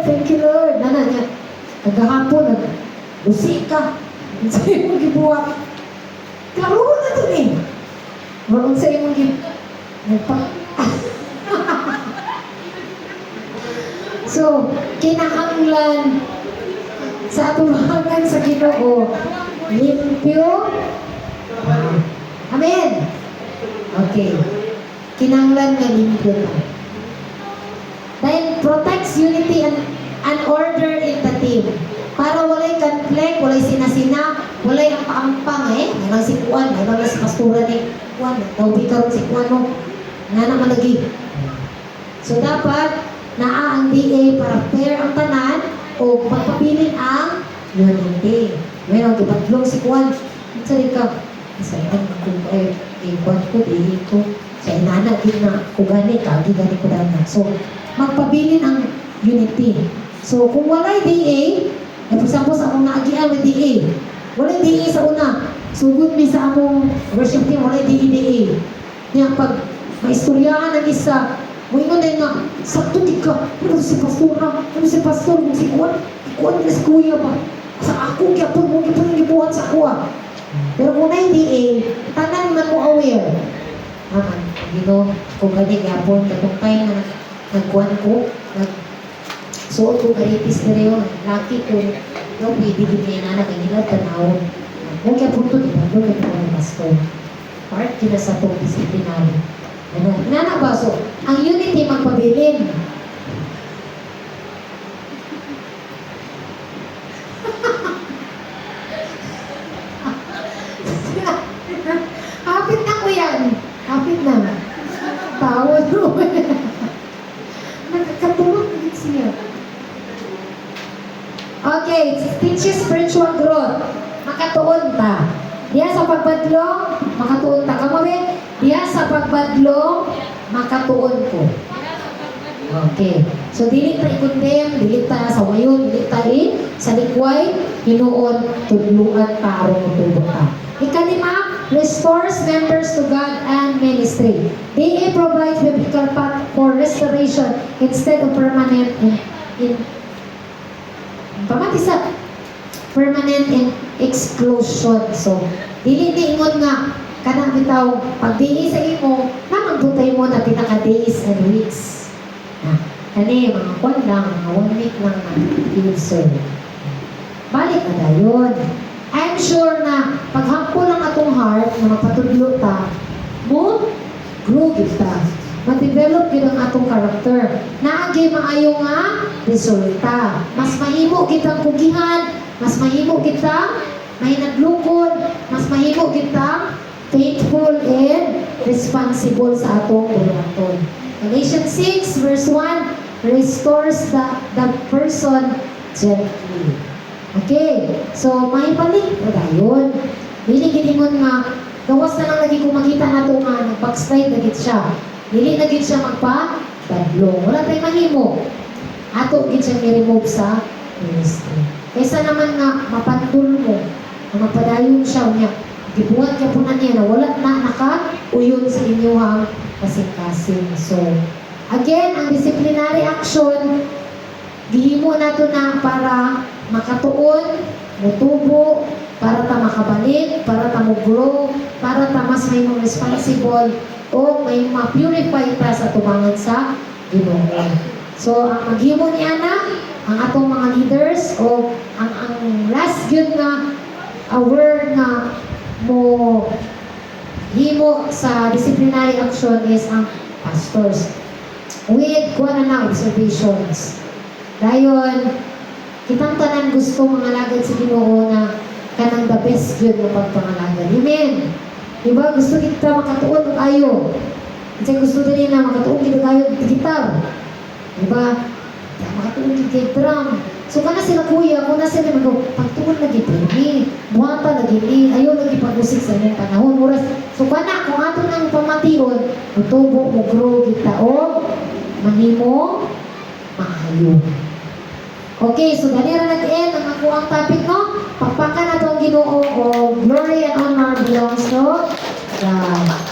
A: thank you Lord. Nana niya, kagahapon, usi ka. Sa'yo mo gibuhat. Klaro na to eh. Walang sa'yo mo So, kinahanglan sa atubangan sa Ginoo, limpyo. Amen. Okay. Kinahanglan nga limpyo ta. Dahil protects unity and order in the team. Para walay conflict, walay sinasina, walay ang paampang eh. Mayroon si Kuan, mayroon si pastura ni Kuan. Tawbi karon si Kuan mo. Nga naman lagi. So dapat, naa ang DA para fair ang tanan o magpabilin ang unity. Mayroon gibatlong si Kuan. Sorry ka. Sayang kung Kuan ko, DA ko. Sa inana, din na kugani ka, gigani ko dana. So, magpabilin ang unity. So, kung walay DA, for example, sa akong naagian with DA. Walay DA sa una. Sugod mi sa among worship team, walay DA. Nga, pag maistoryahan ang isa, moingon na nga, sakto di ka, ano si pastora, ano si pastor, si Kuan na si kuya ba? Sa ako, kaya po mo gibuhat sa kuha. Pero kung na DA, tanan man mo aware. Kung gani gapon, katong tayo na nagkuhan ko, suot ko karitis na rin, laki ko, no, pwede din niya na nakangilat, tanawon. Kung kaya punto, di ba, doon ka ng pastor. Part kina sa itong disciplinary. Ano, ba? So, ang unity magpabilin. Hapit na ko yan. Hapit na. Tawad mo. Nagkatulog din siya. Okay, teaches spiritual growth. Makatuon ta. Diya sa pagbadlong, makatuon ta. Kamabi, diya sa pagbadlong, makatuon ko. Okay. So, dili ta i-condemn, dili ta sa wayon, dili ta sa likway, hinuon, tudluan ta, aron mutulog ta. Ikalima, restores members to God and ministry. DA provides biblical path for restoration instead of permanent exclusion. So, dili ingon nga kanang bitaw pag DA sa imo, namang butay mo na pinaka days and weeks. Kani mga kwan lang, mga 1 week lang na i-serve. Balik na dayon. I'm sure na paghampo lang atong heart na mapatudlo ta, mo grow kita. Ma-develop yun ang atong karakter. Naagay maayo nga resulta. Mas mahimo kitang kugihan, mas mahimo kita mahinadlukod, mas mahimo kita faithful and responsible sa atong buhaton. Galatians 6 verse 1 restores the person gently. Okay, so may balik na dayon. Dili giningon nga gawas na lang lagi kung makita nato nga nag-backslide na gid siya. Dili na gid siya magpa-badlong. Wala tayong mahimo. Ato gid siya i-remove sa ministry. Kaysa naman nga mapantul mo, mapadayon siya niya. Gibuhat ka po na niya na wala na naka-uyon sa inyong kasing-kasing. So, again, ang disciplinary action, gihimo nato na para makatuon, mutubo, para ta makabalik, para ta mo-grow, para ta mas may mga responsible, o may ma-purify ta sa tubangan sa Ginoo. So, ang maghimo ni Ana, ang atong mga leaders, o ang last yun nga, aware na mo himo sa disciplinary action is ang pastors. With kuha na observations. Dayon, kitang tanan gusto mga lagad sa Ginoo na kanang the best yun na pagpangalagad. Amen. Diba? Gusto kita makatuon ng ayo. Kasi gusto din na makatuon kita tayo ng gitar. Diba? Makatuon kita drum. So, kana sila kuya, kung na sila pagtuon lagi ni, buhata lagi ni, ayaw lagi pag-usik sa inyong panahon. Oras. So, kana, kung ato nang pamation, mutubo, mugro, kita, o mahimo, maayo. Okay, so ganira nag-end ang ako ang topic, no? Pakpakan na ito ang Ginoo, o glory and honor belongs to God.